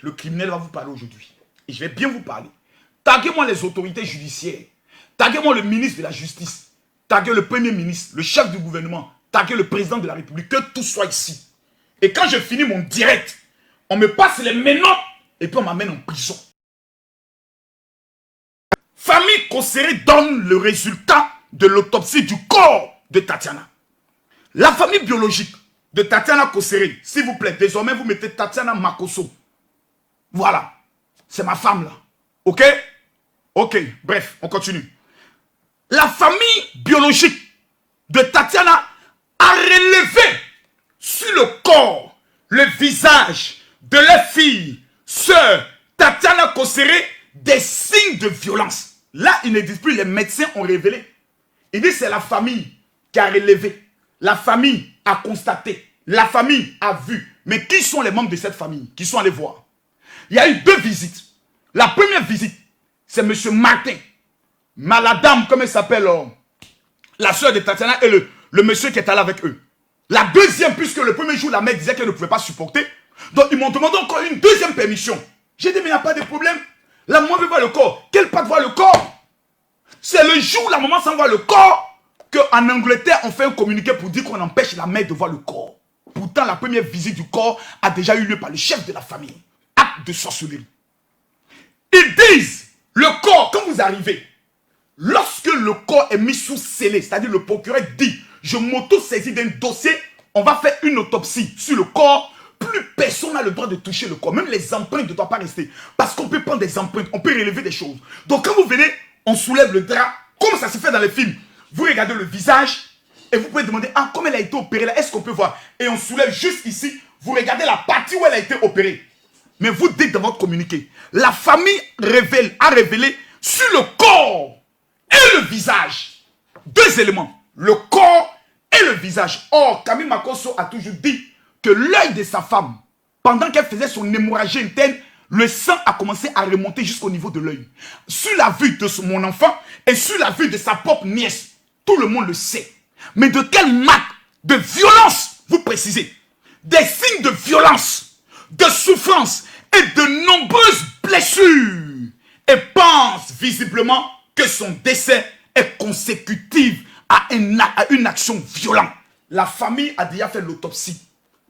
Le criminel va vous parler aujourd'hui. Et je vais bien vous parler. Taguez-moi les autorités judiciaires. Taguez-moi le ministre de la Justice. Taguez le premier ministre, le chef du gouvernement. Taguez le président de la République. Que tout soit ici. Et quand je finis mon direct, on me passe les menottes et puis on m'amène en prison. Famille Kosséré donne le résultat de l'autopsie du corps de Tatiana. La famille biologique de Tatiana Kosséré, s'il vous plaît, désormais vous mettez Tatiana Makosso. Voilà, c'est ma femme là. Ok? Ok, bref, on continue. La famille biologique de Tatiana a relevé sur le corps, le visage de leur fille, sœur Tatiana Kosséré, des signes de violence. Là, ils ne disent plus, les médecins ont révélé. Ils disent c'est la famille qui a relevé. La famille a constaté. La famille a vu. Mais qui sont les membres de cette famille qui sont allés voir? Il y a eu 2 visites. La première visite, c'est M. Martin. La dame, comme elle s'appelle, la soeur de Tatiana et le monsieur qui est allé avec eux. La deuxième, puisque le premier jour, la mère disait qu'elle ne pouvait pas supporter. Donc, ils m'ont demandé encore une deuxième permission. J'ai dit, mais il n'y a pas de problème. La maman veut voir le corps. Quelle part voir le corps? C'est le jour où la maman s'en va le corps qu'en Angleterre, on fait un communiqué pour dire qu'on empêche la mère de voir le corps. Pourtant, la première visite du corps a déjà eu lieu par le chef de la famille. Acte de sorcellerie. Ils disent, le corps, quand vous arrivez, lorsque le corps est mis sous scellé, c'est-à-dire le procureur dit, je m'auto-saisis d'un dossier, on va faire une autopsie sur le corps, plus personne n'a le droit de toucher le corps. Même les empreintes ne doivent pas rester. Parce qu'on peut prendre des empreintes, on peut relever des choses. Donc quand vous venez, on soulève le drap, comme ça se fait dans les films. Vous regardez le visage et vous pouvez demander, ah, comment elle a été opérée là, est-ce qu'on peut voir? Et on soulève juste ici, vous regardez la partie où elle a été opérée. Mais vous dites dans votre communiqué, la famille a révélé sur le corps et le visage 2 éléments, le corps et le visage. Or, Camille Makosso a toujours dit que l'œil de sa femme, pendant qu'elle faisait son hémorragie interne, le sang a commencé à remonter jusqu'au niveau de l'œil. Sur la vue de mon enfant et sur la vue de sa propre nièce, tout le monde le sait. Mais de quelle marque de violence vous précisez? Des signes de violence, de souffrance et de nombreuses blessures. Et pense visiblement que son décès est consécutif à une action violente. La famille a déjà fait l'autopsie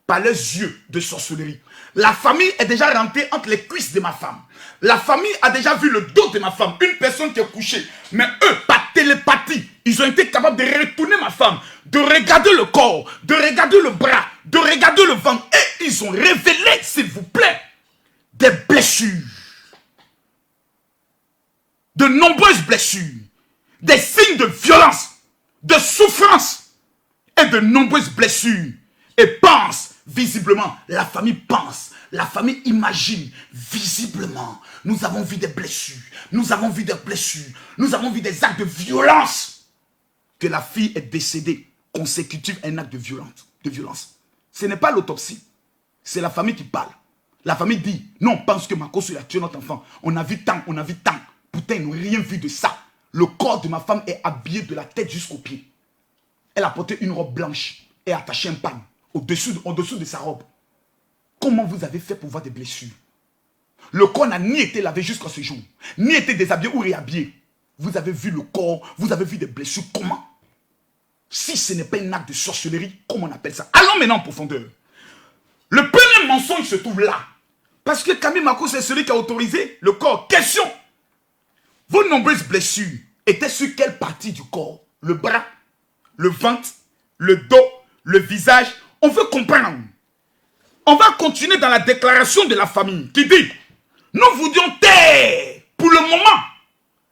par les yeux de sorcellerie. La famille est déjà rentrée entre les cuisses de ma femme. La famille a déjà vu le dos de ma femme. Une personne qui est couchée. Mais eux, par télépathie, ils ont été capables de retourner ma femme, de regarder le corps, de regarder le bras, de regarder le ventre. Et ils ont révélé, s'il vous plaît, des blessures. De nombreuses blessures. Des signes de violence, de souffrance et de nombreuses blessures. Et pense, visiblement, la famille pense, la famille imagine, visiblement, nous avons vu des blessures, nous avons vu des blessures, nous avons vu des actes de violence, que la fille est décédée consécutif à un acte de violence. Ce n'est pas l'autopsie, c'est la famille qui parle. La famille dit, non, on pense que Makosso a tué notre enfant, on a vu tant, pourtant ils n'ont rien vu de ça. Le corps de ma femme est habillé de la tête jusqu'aux pieds. Elle a porté une robe blanche et attaché un pan au-dessous de sa robe. Comment vous avez fait pour voir des blessures? Le corps n'a ni été lavé jusqu'à ce jour, ni été déshabillé ou réhabillé. Vous avez vu le corps, vous avez vu des blessures. Comment? Si ce n'est pas un acte de sorcellerie, comment on appelle ça? Allons maintenant en profondeur. Le premier mensonge se trouve là. Parce que Camille Makosso, c'est celui qui a autorisé le corps. Question. Vos nombreuses blessures étaient sur quelle partie du corps? Le bras, le ventre, le dos, le visage. On veut comprendre. On va continuer dans la déclaration de la famille qui dit, nous voulions taire pour le moment.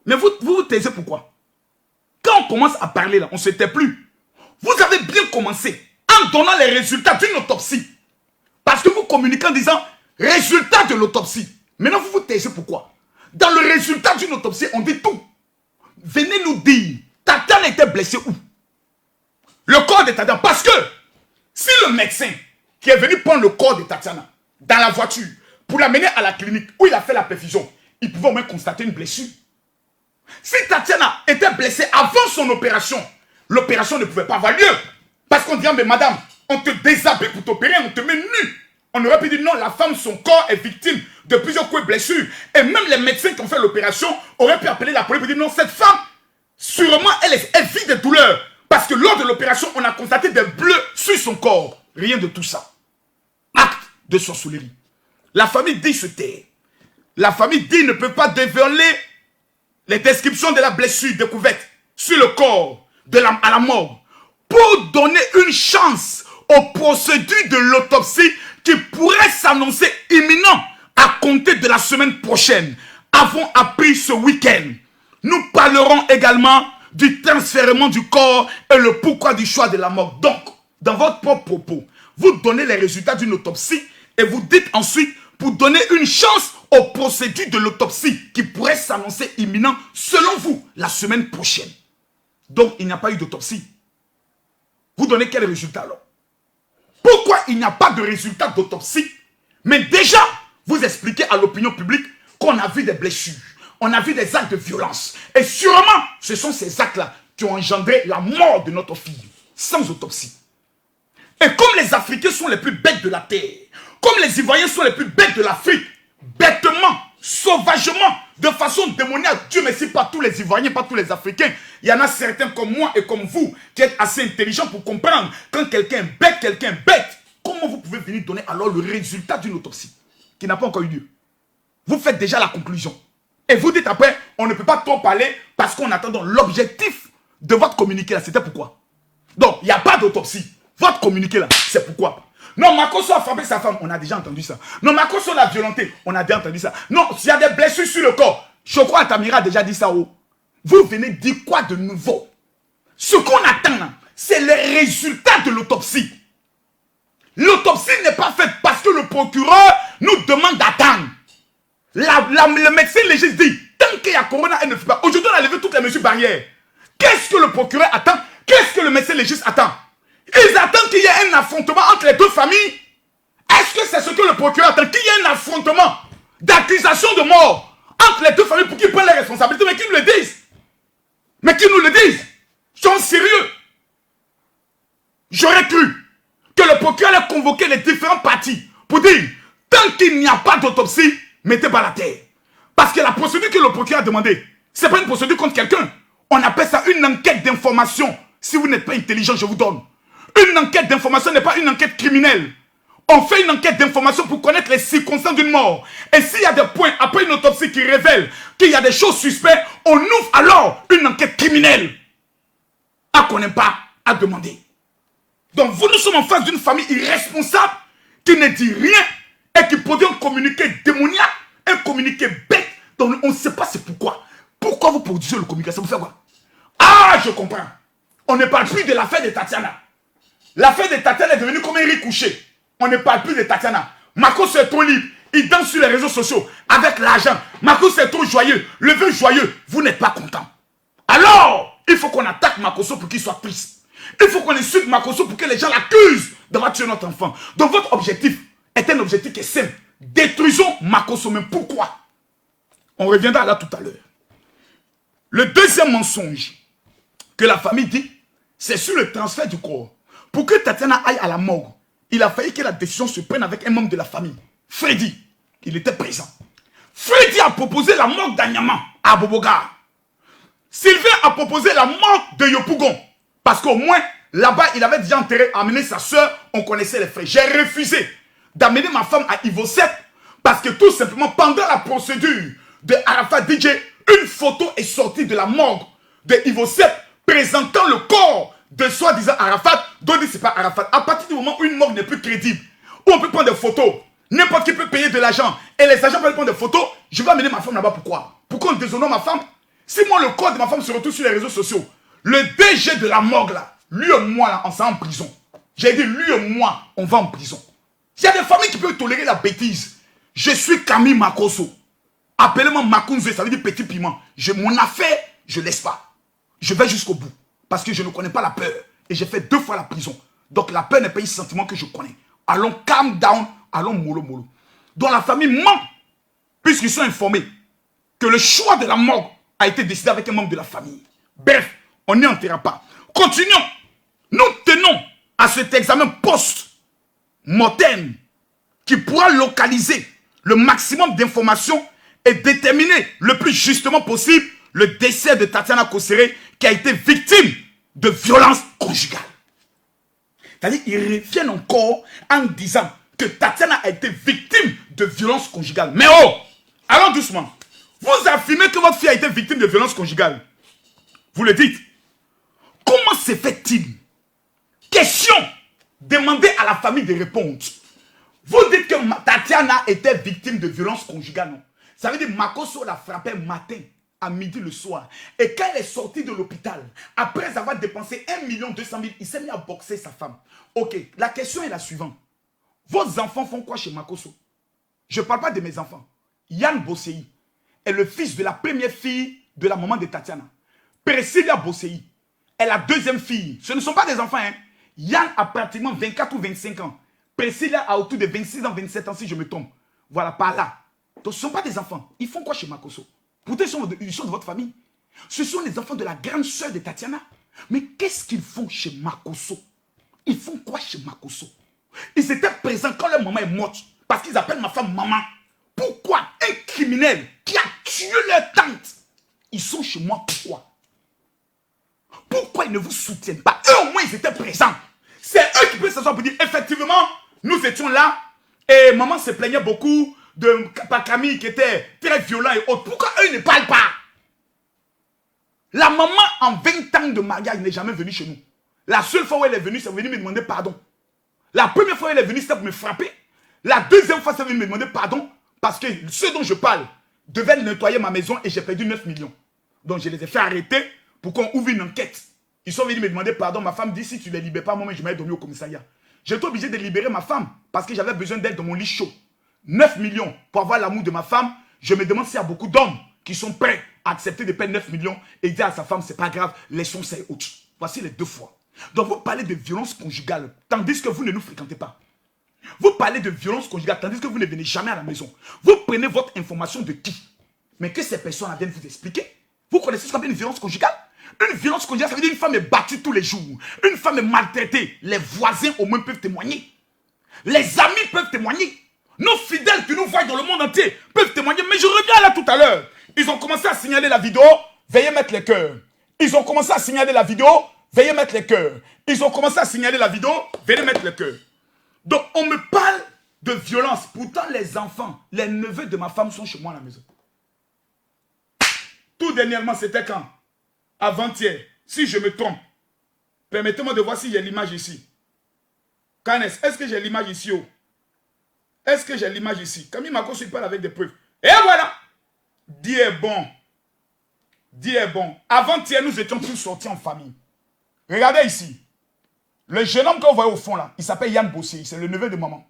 Mais vous taisez pourquoi? Quand on commence à parler là, on ne se tait plus. Vous avez bien commencé en donnant les résultats d'une autopsie. Parce que vous communiquez en disant, résultat de l'autopsie. Maintenant vous vous taisez pourquoi? Dans le résultat d'une autopsie, on dit tout. Venez nous dire, Tatiana était blessée où? Le corps de Tatiana. Parce que si le médecin qui est venu prendre le corps de Tatiana dans la voiture pour l'amener à la clinique où il a fait la perfusion, il pouvait au moins constater une blessure. Si Tatiana était blessée avant son opération, l'opération ne pouvait pas avoir lieu. Parce qu'on dit, mais madame, on te déshabille pour t'opérer, on te met nu. On aurait pu dire non, la femme, son corps est victime de plusieurs coups et blessures. Et même les médecins qui ont fait l'opération auraient pu appeler la police pour dire non, cette femme, sûrement, elle vit des douleurs. Parce que lors de l'opération, on a constaté des bleus sur son corps. Rien de tout ça. Acte de sorcellerie. La famille dit se taire. La famille dit ne peut pas dévoiler les descriptions de la blessure découverte sur le corps à la mort pour donner une chance aux procédures de l'autopsie qui pourraient s'annoncer imminentes à compter de la semaine prochaine. Avons appris ce week-end. Nous parlerons également du transfèrement du corps et le pourquoi du choix de la mort. Donc, dans votre propre propos, vous donnez les résultats d'une autopsie et vous dites ensuite pour donner une chance aux procédures de l'autopsie qui pourraient s'annoncer imminentes selon vous la semaine prochaine. Donc, il n'y a pas eu d'autopsie. Vous donnez quel résultat alors? Pourquoi il n'y a pas de résultat d'autopsie? Mais déjà, vous expliquez à l'opinion publique qu'on a vu des blessures, on a vu des actes de violence. Et sûrement, ce sont ces actes-là qui ont engendré la mort de notre fille, sans autopsie. Et comme les Africains sont les plus bêtes de la terre, comme les Ivoiriens sont les plus bêtes de l'Afrique, bêtement, sauvagement, de façon démoniaque, Dieu merci, pas tous les Ivoiriens, pas tous les Africains, il y en a certains comme moi et comme vous, qui êtes assez intelligents pour comprendre quand quelqu'un est bête, comment vous pouvez venir donner alors le résultat d'une autopsie qui n'a pas encore eu lieu? Vous faites déjà la conclusion. Et vous dites après, on ne peut pas trop parler parce qu'on attend l'objectif de votre communiqué là, c'était pourquoi? Donc, il n'y a pas d'autopsie. Votre communiqué là, c'est pourquoi? Non, Makosso a frappé sa femme, on a déjà entendu ça. Non, Makosso l'a violenté, on a déjà entendu ça. Non, s'il y a des blessures sur le corps, je crois que Tamira a déjà dit ça. Oh. Vous venez dire quoi de nouveau? Ce qu'on attend, c'est les résultats de l'autopsie. L'autopsie n'est pas faite parce que le procureur nous demande d'attendre. Le médecin légiste dit, tant qu'il y a corona, elle ne fait pas. Aujourd'hui, on a levé toutes les mesures barrières. Qu'est-ce que le procureur attend? Qu'est-ce que le médecin légiste attend? Ils attendent qu'il y ait un affrontement entre les deux familles. Est-ce que c'est ce que le procureur attend? Qu'il y ait un affrontement d'accusation de mort entre les deux familles pour qu'ils prennent les responsabilités, mais qu'ils nous le disent. Mais qu'ils nous le disent. Ils sont sérieux. J'aurais cru que le procureur ait convoqué les différentes parties pour dire, tant qu'il n'y a pas d'autopsie, mettez pas la terre. Parce que la procédure que le procureur a demandé, ce n'est pas une procédure contre quelqu'un. On appelle ça une enquête d'information. Si vous n'êtes pas intelligent, je vous donne. Une enquête d'information n'est pas une enquête criminelle. On fait une enquête d'information pour connaître les circonstances d'une mort. Et s'il y a des points après une autopsie qui révèle qu'il y a des choses suspectes, on ouvre alors une enquête criminelle. À qu'on n'aime pas à demander. Donc vous, nous sommes en face d'une famille irresponsable qui ne dit rien et qui produit un communiqué démoniaque, un communiqué bête. Donc on ne sait pas c'est pourquoi. Pourquoi vous produisez le communiqué? Ça vous fait quoi? Ah, je comprends. On ne parle plus de l'affaire de Tatiana. L'affaire de Tatiana est devenue comme un riz couché. On ne parle plus de Tatiana. Makosso est trop libre. Il danse sur les réseaux sociaux avec l'argent. Makosso est trop joyeux. Le vœu joyeux. Vous n'êtes pas content. Alors, il faut qu'on attaque Makosso pour qu'il soit triste. Il faut qu'on insulte Makosso pour que les gens l'accusent d'avoir tué notre enfant. Donc votre objectif est un objectif qui est simple. Détruisons Makosso. Mais pourquoi? On reviendra là tout à l'heure. Le deuxième mensonge que la famille dit, c'est sur le transfert du corps. Pour que Tatiana aille à la morgue, il a fallu que la décision se prenne avec un membre de la famille. Freddy, il était présent. Freddy a proposé la morgue d'Anyama à Boboga. Sylvain a proposé la morgue de Yopougon. Parce qu'au moins, là-bas, il avait déjà amené sa soeur, on connaissait les frères. J'ai refusé d'amener ma femme à Ivo 7 parce que tout simplement, pendant la procédure de Arafat DJ, une photo est sortie de la morgue de Ivo 7 présentant le corps de soi-disant Arafat, dont dit c'est pas Arafat. À partir du moment où une morgue n'est plus crédible, où on peut prendre des photos, n'importe qui peut payer de l'argent, et les agents peuvent prendre des photos, je vais amener ma femme là-bas. Pourquoi? Pourquoi on déshonore ma femme? Si moi le corps de ma femme se retrouve sur les réseaux sociaux, le DG de la morgue là, lui et moi là, on s'en en prison. J'ai dit lui et moi, on va en prison. S'il y a des familles qui peuvent tolérer la bêtise, je suis Camille Makosso. Appelez-moi Makunze, ça veut dire petit piment. Mon affaire, je ne laisse pas. Je vais jusqu'au bout. Parce que je ne connais pas la peur. Et j'ai fait 2 fois la prison. Donc la peur n'est pas un sentiment que je connais. Allons calm down, allons mollo mollo. Donc la famille ment, puisqu'ils sont informés que le choix de la morgue a été décidé avec un membre de la famille. Bref, on n'y enterra pas. Continuons. Nous tenons à cet examen post-mortem qui pourra localiser le maximum d'informations et déterminer le plus justement possible le décès de Tatiana Kosseré qui a été victime de violences conjugales. C'est-à-dire qu'ils reviennent encore en disant que Tatiana a été victime de violences conjugales. Mais oh, allons doucement. Vous affirmez que votre fille a été victime de violences conjugales. Vous le dites. Comment se fait-il? Question. Demandez à la famille de répondre. Vous dites que Tatiana était victime de violences conjugales, non? Ça veut dire que Makosso la frappait matin, à midi, le soir. Et quand elle est sortie de l'hôpital, après avoir dépensé 1 200 000, il s'est mis à boxer sa femme. Ok, la question est la suivante. Vos enfants font quoi chez Makosso? Je ne parle pas de mes enfants. Yann Bossei est le fils de la première fille de la maman de Tatiana. Priscilla Bossei est la deuxième fille. Ce ne sont pas des enfants, hein. Yann a pratiquement 24 ou 25 ans. Priscilla a autour de 26 ans, 27 ans, si je me trompe. Voilà, par là. Donc, ce ne sont pas des enfants. Ils font quoi chez Makosso? Pourtant, ils sont de votre famille. Ce sont les enfants de la grande sœur de Tatiana. Mais qu'est-ce qu'ils font chez Makosso? Ils font quoi chez Makosso? Ils étaient présents quand leur maman est morte. Parce qu'ils appellent ma femme maman. Pourquoi un criminel qui a tué leur tante, ils sont chez moi? Pourquoi? Pourquoi ils ne vous soutiennent pas? Eux, au moins, ils étaient présents. C'est eux qui peuvent s'asseoir pour dire, effectivement, nous étions là et maman se plaignait beaucoup de Camille qui était très violent et autres. Pourquoi eux ne parlent pas? La maman, en 20 ans de mariage, n'est jamais venue chez nous. La seule fois où elle est venue, c'est venue me demander pardon. La première fois où elle est venue, c'était pour me frapper. La deuxième fois, c'est venue me demander pardon parce que ceux dont je parle devaient nettoyer ma maison et j'ai perdu 9 millions. Donc, je les ai fait arrêter pour qu'on ouvre une enquête. Ils sont venus me demander pardon. Ma femme dit, si tu ne les libères pas, moi, je m'avais dormi au commissariat. J'étais obligé de libérer ma femme parce que j'avais besoin d'elle dans mon lit chaud. 9 millions pour avoir l'amour de ma femme. Je me demande s'il y a beaucoup d'hommes qui sont prêts à accepter de payer 9 millions et dire à sa femme, c'est pas grave, laissons ça et autres. Voici les deux fois. Donc, vous parlez de violence conjugale, tandis que vous ne nous fréquentez pas. Vous parlez de violence conjugale, tandis que vous ne venez jamais à la maison. Vous prenez votre information de qui? Mais que ces personnes viennent vous expliquer. Vous connaissez ce qu'on appelle une violence conjugale? Une violence conjugale, ça veut dire une femme est battue tous les jours. Une femme est maltraitée. Les voisins au moins peuvent témoigner. Les amis peuvent témoigner. Nos fidèles qui nous voient dans le monde entier peuvent témoigner. Mais je reviens là tout à l'heure. Ils ont commencé à signaler la vidéo. Veuillez mettre les cœurs. Ils ont commencé à signaler la vidéo. Veuillez mettre les cœurs. Ils ont commencé à signaler la vidéo. Veuillez mettre les cœurs. Donc on me parle de violence. Pourtant les enfants, les neveux de ma femme sont chez moi à la maison. Tout dernièrement, c'était quand? Avant-hier. Si je me trompe, permettez-moi de voir s'il y a l'image ici. Canès, est-ce que j'ai l'image ici? Est-ce que j'ai l'image ici? Camille Makosso, il parle avec des preuves. Et voilà. Dieu est bon. Dieu est bon. Avant-hier, nous étions tous sortis en famille. Regardez ici. Le jeune homme que vous voyez au fond là, il s'appelle Yann Bossé. C'est le neveu de maman.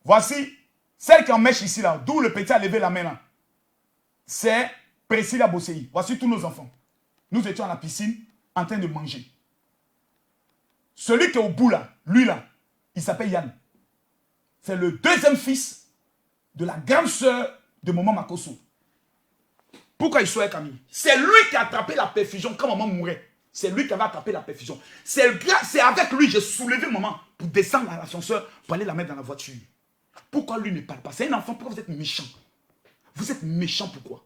Voici celle qui en mèche ici là, d'où le petit a levé la main là. C'est Priscilla Bossé. Voici tous nos enfants. Nous étions à la piscine en train de manger. Celui qui est au bout là, lui là, il s'appelle Yann. C'est le deuxième fils de la grande sœur de maman Makosso. Pourquoi il soit Camille? C'est lui qui a attrapé la perfusion quand maman mourait. C'est lui qui avait attrapé la perfusion. C'est avec lui que j'ai soulevé maman pour descendre à l'ascenseur pour aller la mettre dans la voiture. Pourquoi lui ne parle pas? C'est un enfant, pourquoi vous êtes méchant? Vous êtes méchant pourquoi?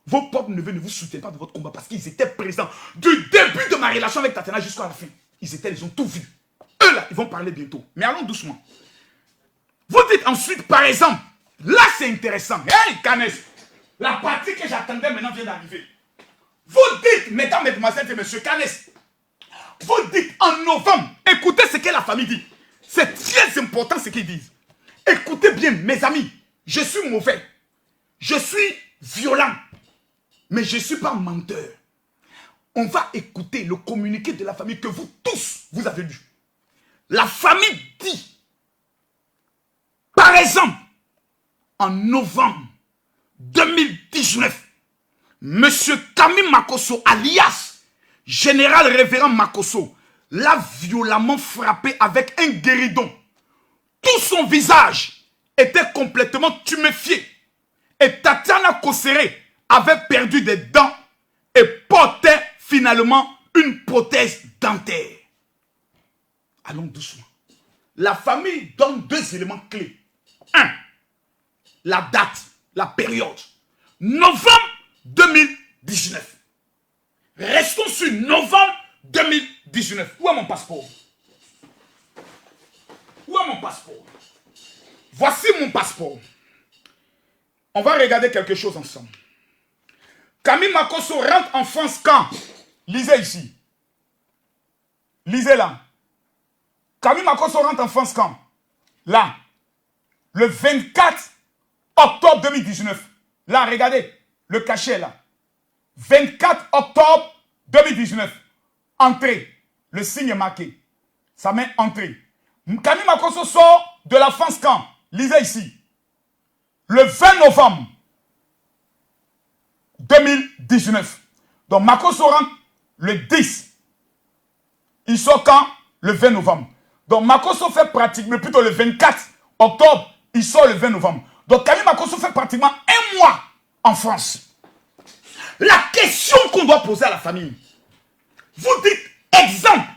Vos propres neveux ne vous soutiennent pas de votre combat parce qu'ils étaient présents du début de ma relation avec Tatiana jusqu'à la fin. Ils ont tout vu. Eux là, ils vont parler bientôt. Mais allons doucement. Vous dites ensuite, par exemple, là c'est intéressant. Hey Canès, la partie que j'attendais maintenant vient d'arriver. Vous dites, mesdames, mesdemoiselles et messieurs, Canès, vous dites en novembre, écoutez ce que la famille dit. C'est très important ce qu'ils disent. Écoutez bien, mes amis, je suis mauvais. Je suis violent. Mais je ne suis pas menteur. On va écouter le communiqué de la famille que vous tous, vous avez lu. La famille dit, par exemple, en novembre 2019, Monsieur Camille Makosso, alias Général Révérend Makosso, l'a violemment frappé avec un guéridon. Tout son visage était complètement tuméfié. Et Tatiana Kosseré avait perdu des dents et portait finalement une prothèse dentaire. Allons doucement. La famille donne deux éléments clés. Un, la date, la période. Novembre 2019. Restons sur novembre 2019. Où est mon passeport? Où est mon passeport? Voici mon passeport. On va regarder quelque chose ensemble. Camille Makosso rentre en France quand? Lisez ici. Lisez là. Camille Makosso rentre en France quand? Là. Le 24 octobre 2019. Là, regardez. Le cachet là. 24 octobre 2019. Entrée. Le signe est marqué. Ça met entrée. Camille Makosso sort de la France quand? Lisez ici. Le 20 novembre 2019. Donc Makosso rentre le 10. Il sort quand? Le 20 novembre. Donc Makosso fait pratiquement, plutôt le 24 octobre, il sort le 20 novembre. Donc Camille Makosso fait pratiquement un mois en France. La question qu'on doit poser à la famille. Vous dites, exemple,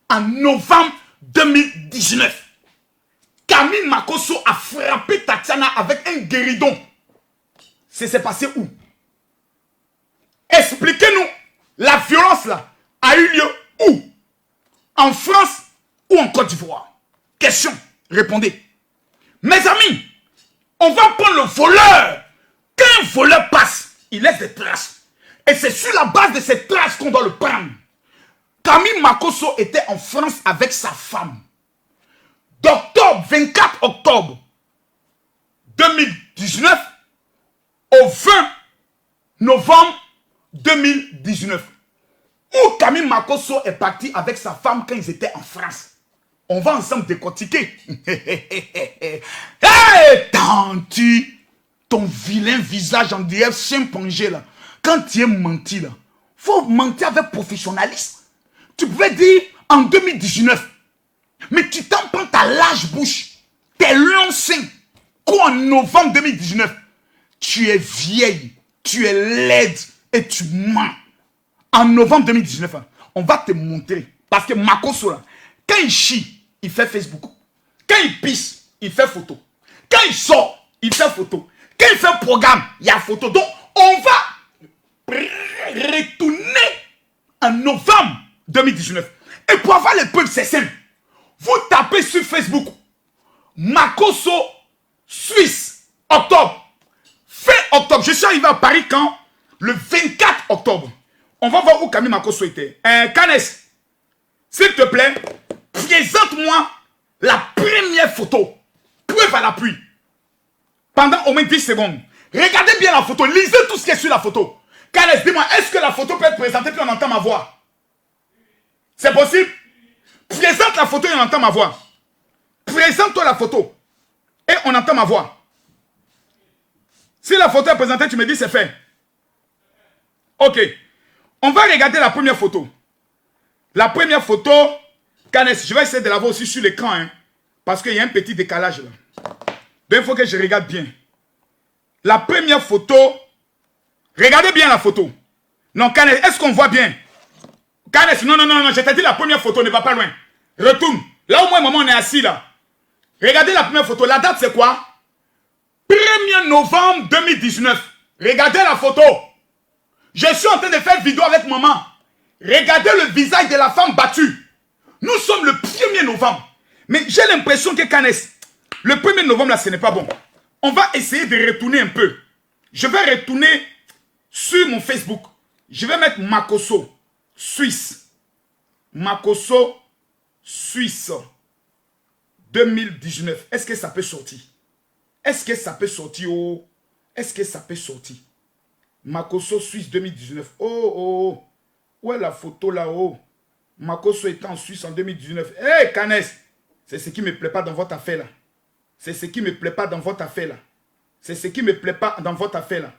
en novembre 2019, Camille Makosso a frappé Tatiana avec un guéridon. C'est passé où? Expliquez-nous, la violence là a eu lieu où? En France ou en Côte d'Ivoire? Question, répondez. Mes amis, on va prendre le voleur. Quand un voleur passe, il laisse des traces. Et c'est sur la base de ces traces qu'on doit le prendre. Camille Makosso était en France avec sa femme. D'octobre, 24 octobre 2019 au 20 novembre 2019. Où Camille Makosso est parti avec sa femme quand ils étaient en France. On va ensemble décortiquer. Hey, tanti, ton vilain visage en DF chimpanzé là. Quand tu es menti là, faut mentir avec professionnalisme. Tu pouvais dire en 2019. Mais tu t'en prends ta large bouche, tes longs seins, quoi en novembre 2019. Tu es vieille, tu es laide et tu mens. En novembre 2019, on va te montrer. Parce que Makosso, là, quand il chie, il fait Facebook. Quand il pisse, il fait photo. Quand il sort, il fait photo. Quand il fait programme, il y a photo. Donc, on va retourner en novembre 2019. Et pour avoir les preuves, c'est simple. Vous tapez sur Facebook Makosso Suisse, octobre. Fin octobre. Je suis arrivé à Paris quand? Le 24 octobre. On va voir où Camille Makosso était. Canes, s'il te plaît, présente-moi la première photo. Preuve à l'appui. Pendant au moins 10 secondes. Regardez bien la photo. Lisez tout ce qui est sur la photo. Canes, dis-moi, est-ce que la photo peut être présentée puis on entend ma voix? C'est possible? Présente la photo et on entend ma voix. Présente-toi la photo et on entend ma voix. Si la photo est présentée, tu me dis c'est fait. Ok. On va regarder la première photo. La première photo, Canes, je vais essayer de la voir aussi sur l'écran. Hein, parce qu'il y a un petit décalage là. Donc il faut que je regarde bien. La première photo. Regardez bien la photo. Non, Canes, est-ce qu'on voit bien? Canes, non, je t'ai dit la première photo, ne va pas loin. Retourne. Là au moins, maman, on est assis là. Regardez la première photo. La date, c'est quoi? 1er novembre 2019. Regardez la photo. Je suis en train de faire vidéo avec maman. Regardez le visage de la femme battue. Nous sommes le 1er novembre. Mais j'ai l'impression que Canes, le 1er novembre, là, ce n'est pas bon. On va essayer de retourner un peu. Je vais retourner sur mon Facebook. Je vais mettre Makosso Suisse. Makosso Suisse 2019. Est-ce que ça peut sortir? Est-ce que ça peut sortir? Oh? Est-ce que ça peut sortir? Makosso Suisse 2019. Oh. Où est la photo là-haut? Makosso était en Suisse en 2019. Hé, Canes, c'est ce qui ne me plaît pas dans votre affaire là. C'est ce qui ne me plaît pas dans votre affaire là. C'est ce qui ne me plaît pas dans votre affaire là.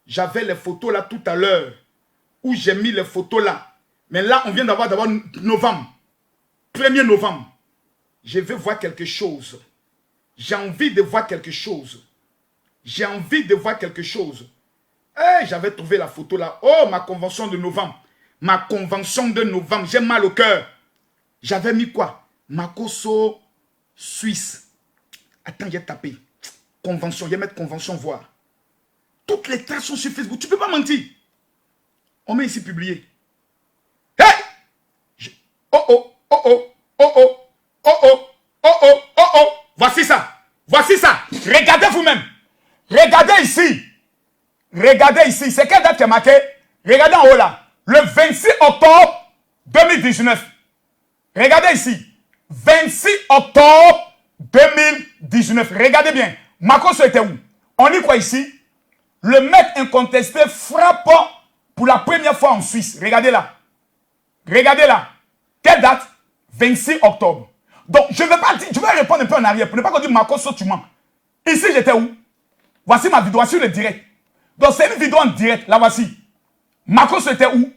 J'avais les photos là tout à l'heure. Où j'ai mis les photos là. Mais là, on vient d'avoir novembre. 1er novembre. Je veux voir quelque chose. J'ai envie de voir quelque chose. J'ai envie de voir quelque chose. Hey, j'avais trouvé la photo là. Oh, ma convention de novembre. Ma convention de novembre. J'ai mal au cœur. J'avais mis quoi? Makosso Suisse. Attends, j'ai tapé. convention. Il y a mettre convention, voir. Toutes les traces sont sur Facebook. Tu ne peux pas mentir. On met ici publié. Hey! Oh oh, oh oh, oh oh, oh oh, oh oh, oh oh. Voici ça. Voici ça. Regardez vous-même. Regardez ici. Regardez ici. C'est quelle date qui est marquée? Regardez en haut là. Le 26 octobre 2019. Regardez ici. 26 octobre 2019. Regardez bien. Makosso était où? On dit quoi ici? Le mec incontesté frappe pour la première fois en Suisse. Regardez là. Regardez là. Quelle date? 26 octobre. Donc, je ne vais pas dire, je vais répondre un peu en arrière pour ne pas qu'on dise Makosso, tu mens. Ici, j'étais où? Voici ma vidéo sur le direct. Donc, c'est une vidéo en direct. Là, voici. Makosso était où?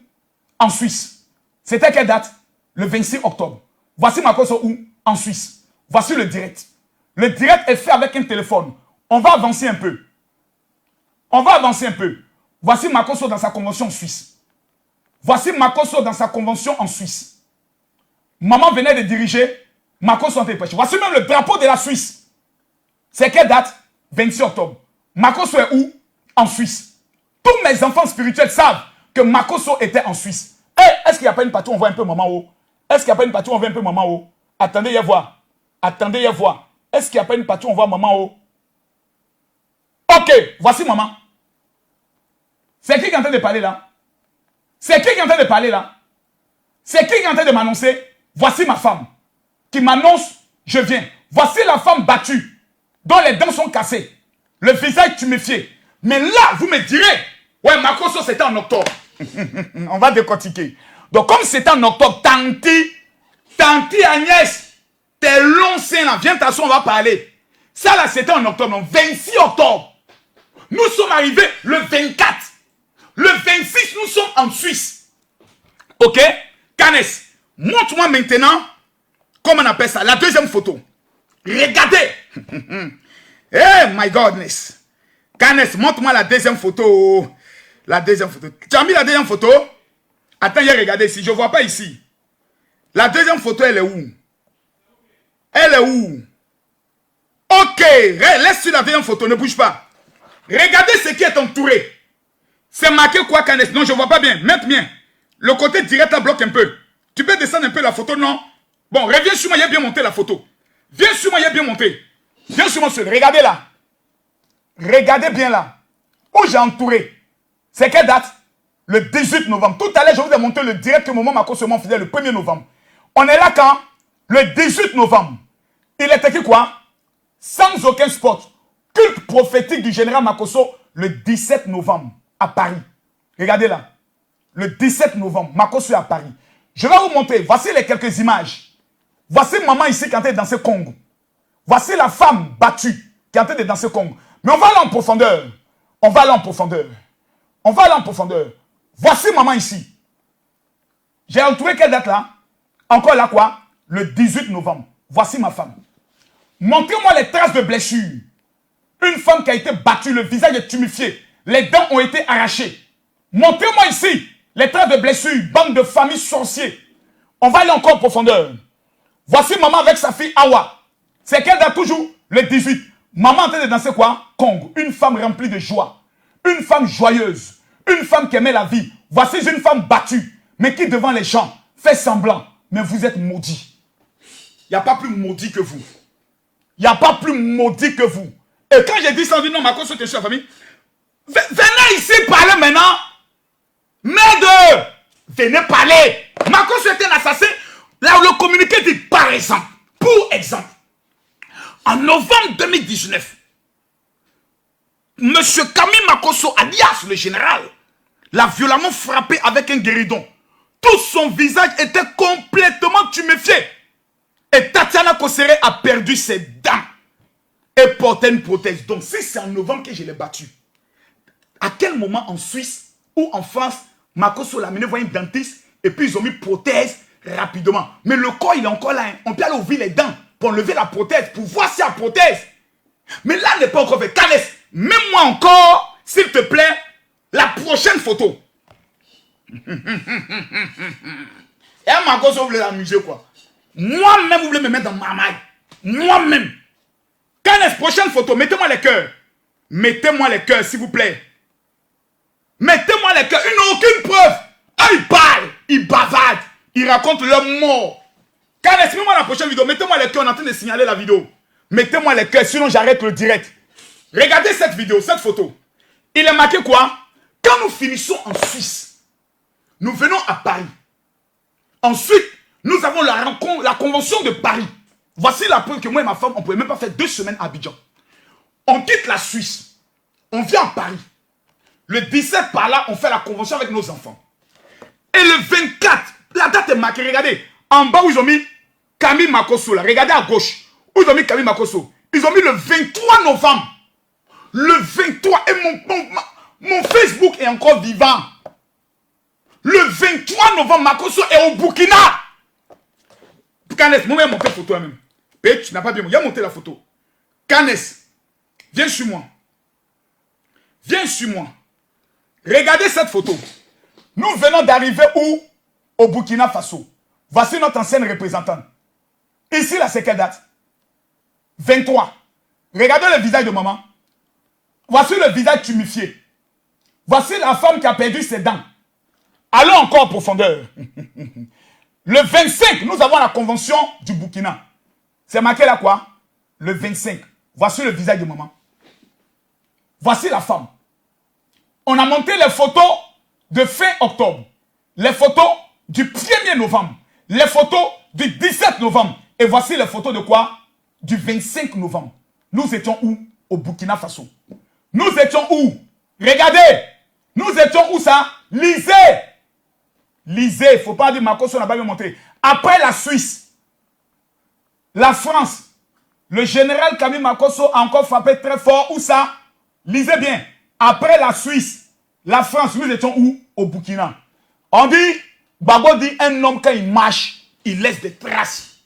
En Suisse. C'était quelle date? Le 26 octobre. Voici Makosso où? En Suisse. Voici le direct. Le direct est fait avec un téléphone. On va avancer un peu. On va avancer un peu. Voici Makosso dans sa convention en Suisse. Voici Makosso dans sa convention en Suisse. Maman venait de diriger. Makosso en dépêche. Voici même le drapeau de la Suisse. C'est quelle date? 26 octobre. Makosso est où? En Suisse. Tous mes enfants spirituels savent que Makosso était en Suisse. Hey, est-ce qu'il n'y a pas une partie où on voit un peu maman haut? Est-ce qu'il n'y a pas une partie où on voit un peu maman haut? Attendez, y voir. Attendez, y voir. Est-ce qu'il n'y a pas une partie où on voit maman haut? Ok, voici maman. C'est qui est en train de parler là? C'est qui est en train de parler là? C'est qui est en train de m'annoncer? Voici ma femme qui m'annonce, je viens. Voici la femme battue, dont les dents sont cassées, le visage tuméfié. Mais là, vous me direz, ouais, Makosso, c'était en octobre. On va décortiquer. Donc, comme c'était en octobre, Tanti Agnès, t'es long seins là, viens t'asseoir, on va parler. Ça là, c'était en octobre, donc 26 octobre. Nous sommes arrivés le 24. Le 26, nous sommes en Suisse. Ok? Canes, montre-moi maintenant, comment on appelle ça, la deuxième photo. Regardez. Eh, my godness. Canes, montre-moi la deuxième photo. La deuxième photo. Tu as mis la deuxième photo? Attends, j'ai regardé ici. Je ne vois pas ici. La deuxième photo, elle est où? Elle est où? Ok. Laisse sur la deuxième photo. Ne bouge pas. Regardez ce qui est entouré. C'est marqué quoi, Canes? Non, je ne vois pas bien. Mets bien. Le côté direct, là, bloque un peu. Tu peux descendre un peu la photo, non? Bon, reviens sur moi, il a bien monté la photo. Viens sur moi, il a bien monté. Viens sur moi, regardez là. Regardez bien là. Où j'ai entouré. C'est quelle date? Le 18 novembre. Tout à l'heure, je vous ai montré le direct que Maman Makosso faisait le 1er novembre. On est là quand? Le 18 novembre. Il est écrit quoi? Sans aucun spot. Culte prophétique du général Makosso le 17 novembre à Paris. Regardez là. Le 17 novembre, Makosso est à Paris. Je vais vous montrer. Voici les quelques images. Voici maman ici qui est en train de danser Congo. Voici la femme battue qui est en train de danser Congo. Mais on va aller en profondeur. On va aller en profondeur. On va aller en profondeur. Voici maman ici. J'ai entouré quelle date là? Encore là quoi? Le 18 novembre. Voici ma femme. Montrez-moi les traces de blessures. Une femme qui a été battue, le visage est tuméfié. Les dents ont été arrachées. Montrez-moi ici les traces de blessures, bande de familles sorciers. On va aller encore en profondeur. Voici maman avec sa fille Awa. C'est quelle date toujours? Le 18. Maman en train de danser quoi? Congo. Une femme remplie de joie. Une femme joyeuse. Une femme qui aimait la vie. Voici une femme battue, mais qui devant les gens fait semblant. Mais vous êtes maudits. Il n'y a pas plus maudit que vous. Il n'y a pas plus maudit que vous. Et quand j'ai dit ça, on dit non, Makosso, tu es sur la famille. Venez ici parler maintenant. Merde! Venez parler. Makosso était un assassin. Là où le communiqué dit par exemple. Pour exemple. En novembre 2019, Monsieur Camille Makosso, alias le général, l'a violemment frappé avec un guéridon. Tout son visage était complètement tuméfié. Et Tatiana Kossere a perdu ses dents. Et portait une prothèse. Donc si c'est en novembre que je l'ai battu, à quel moment en Suisse ou en France, Makosso l'a amené voir un dentiste et puis ils ont mis prothèse rapidement. Mais le corps, il est encore là. Hein. On peut aller ouvrir les dents pour enlever la prothèse, pour voir si la prothèse. Mais là, n'est pas encore fait. Canes, mets-moi encore, s'il te plaît, la prochaine photo. Et Makosso, vous voulez l'amuser quoi? Moi-même, vous voulez me mettre dans ma maille. Moi-même. Canès, prochaine photo, mettez-moi les cœurs. Mettez-moi les cœurs, s'il vous plaît. Mettez-moi les cœurs. Ils n'ont aucune preuve. Ah, ils parlent, ils bavardent, ils racontent leur mort. Canès, mets-moi la prochaine vidéo. Mettez-moi les cœurs, on est en train de signaler la vidéo. Mettez-moi les cœurs, sinon j'arrête le direct. Regardez cette vidéo, cette photo. Il est marqué quoi? Quand nous finissons en Suisse, nous venons à Paris. Ensuite, nous avons la convention de Paris. Voici la preuve que moi et ma femme, on ne pouvait même pas faire 2 semaines à Abidjan. On quitte la Suisse. On vient à Paris. Le 17 par là, on fait la convention avec nos enfants. Et le 24, la date est marquée. Regardez, en bas où ils ont mis Camille Makosso, là. Regardez à gauche, où ils ont mis Camille Makosso. Ils ont mis le 23 novembre. Le 23, et mon Facebook est encore vivant. Le 23 novembre, Makosso est au Burkina. Canès, moi, il a monté la photo là-même. Tu n'as pas bien monté. Il a monté la photo. Canès, viens sur moi. Viens sur moi. Regardez cette photo. Nous venons d'arriver où? Au Burkina Faso. Voici notre ancienne représentante. Ici, là, c'est quelle date? 23. Regardez le visage de maman. Voici le visage tumifié. Voici la femme qui a perdu ses dents. Allons encore en profondeur. Le 25, nous avons la convention du Burkina. C'est marqué là quoi? Le 25. Voici le visage de maman. Voici la femme. On a monté les photos de fin octobre. Les photos du 1er novembre. Les photos du 17 novembre. Et voici les photos de quoi? Du 25 novembre. Nous étions où? Au Burkina Faso. Nous étions où? Regardez. Nous étions où ça? Lisez. Lisez. Il ne faut pas dire Makosso n'a pas bien montré. Après la Suisse, la France, le général Camille Makosso a encore frappé très fort. Où ça? Lisez bien. Après la Suisse, la France, nous étions où? Au Burkina. On dit, Gbagbo dit, un homme quand il marche, il laisse des traces.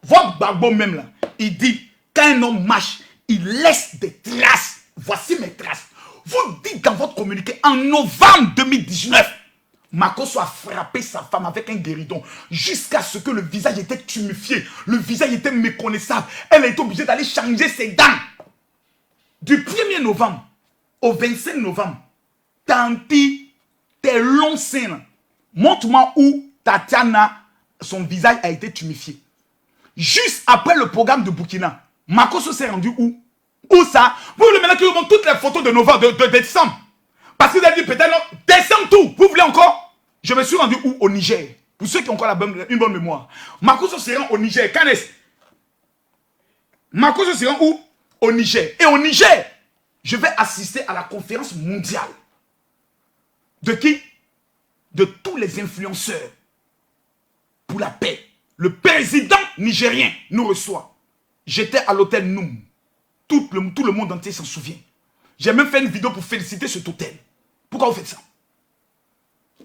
Votre Gbagbo même là, il dit, quand un homme marche, il laisse des traces. Voici mes traces. Vous dites dans votre communiqué, en novembre 2019, Makosso a frappé sa femme avec un guéridon jusqu'à ce que le visage était tumifié. Le visage était méconnaissable. Elle est obligée d'aller changer ses dents. Du 1er novembre au 25 novembre, Tanti, tes longs seins, montre-moi où Tatiana, son visage a été tumifié. Juste après le programme de Burkina, Makosso s'est rendu où? Où ça? Vous voulez maintenant que je vous montre toutes les photos de novembre, de décembre. Parce que vous avez dit peut-être non, décembre tout. Vous voulez encore? Je me suis rendu où? Au Niger. Pour ceux qui ont encore une bonne mémoire. Makosso se rend au Niger. Canès. Makosso se rend où? Au Niger. Et au Niger, je vais assister à la conférence mondiale. De qui? De tous les influenceurs pour la paix. Le président nigérien nous reçoit. J'étais à l'hôtel Noum. Tout le monde entier s'en souvient. J'ai même fait une vidéo pour féliciter cet hôtel. Pourquoi vous faites ça?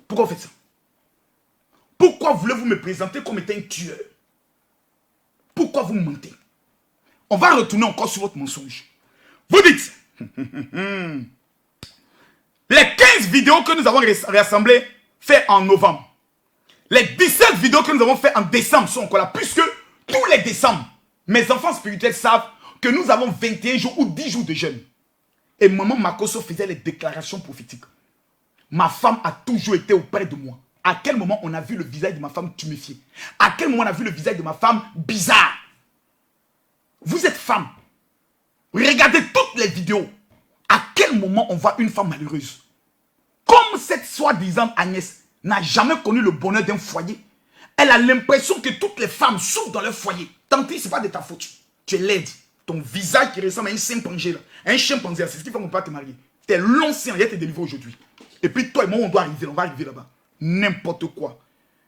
Pourquoi vous faites ça? Pourquoi voulez-vous me présenter comme étant un tueur? Pourquoi vous mentez? On va retourner encore sur votre mensonge. Vous dites, les 15 vidéos que nous avons rassemblées, faites en novembre. Les 17 vidéos que nous avons faites en décembre sont encore là. Puisque tous les décembre, mes enfants spirituels savent que nous avons 21 jours ou 10 jours de jeûne. Et maman Makosso faisait les déclarations prophétiques. Ma femme a toujours été auprès de moi. À quel moment on a vu le visage de ma femme tuméfié? À quel moment on a vu le visage de ma femme bizarre? Vous êtes femme. Regardez toutes les vidéos. À quel moment on voit une femme malheureuse? Comme cette soi-disant Agnès n'a jamais connu le bonheur d'un foyer, elle a l'impression que toutes les femmes souffrent dans leur foyer. Tant pis, ce n'est pas de ta faute. Tu es laide. Ton visage qui ressemble à un chimpanzé là. Un chimpanzé, c'est ce qui fait qu'on ne peut pas te marier. Tes longs seins, il y a te délivrer aujourd'hui. Et puis toi et moi, on doit arriver, on va arriver là-bas. N'importe quoi.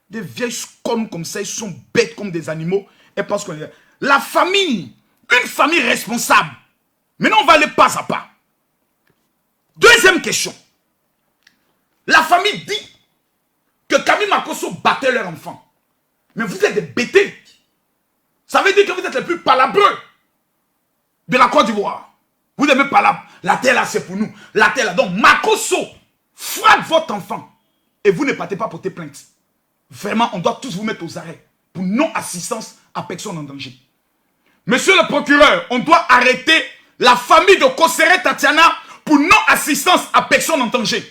Des vieilles connes comme ça, ils sont bêtes comme des animaux. Et parce qu'on est... La famille, une famille responsable. Maintenant, on va aller pas à pas. Deuxième question. La famille dit que Camille Makosso battait leur enfant. Mais vous êtes des bêtés. Ça veut dire que vous êtes les plus palabreux de la Côte d'Ivoire. Vous n'aimez pas la terre là, c'est pour nous. La terre là. Donc, Makosso frappe votre enfant et vous ne partez pas porter plainte. Vraiment, on doit tous vous mettre aux arrêts pour non-assistance à personne en danger. Monsieur le procureur, on doit arrêter la famille de Kosseré Tatiana pour non-assistance à personne en danger.